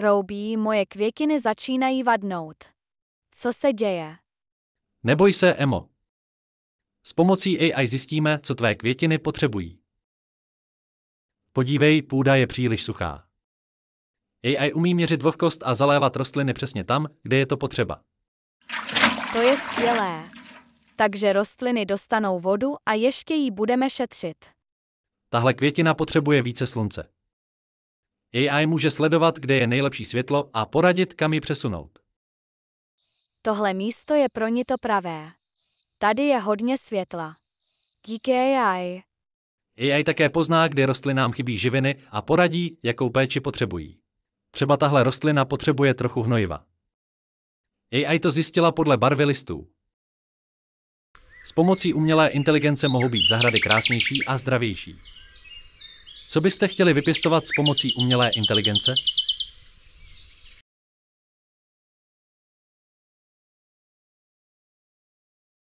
Roubí, moje květiny začínají vadnout. Co se děje? Neboj se, Emo. S pomocí AI zjistíme, co tvé květiny potřebují. Podívej, půda je příliš suchá. AI umí měřit vlhkost a zalévat rostliny přesně tam, kde je to potřeba. To je skvělé. Takže rostliny dostanou vodu a ještě ji budeme šetřit. Tahle květina potřebuje více slunce. AI může sledovat, kde je nejlepší světlo a poradit, kam ji přesunout. Tohle místo je pro ní to pravé. Tady je hodně světla. Díky AI. AI také pozná, kde rostlinám chybí živiny a poradí, jakou péči potřebují. Třeba tahle rostlina potřebuje trochu hnojiva. AI to zjistila podle barvy listů. S pomocí umělé inteligence mohou být zahrady krásnější a zdravější. Co byste chtěli vypěstovat s pomocí umělé inteligence?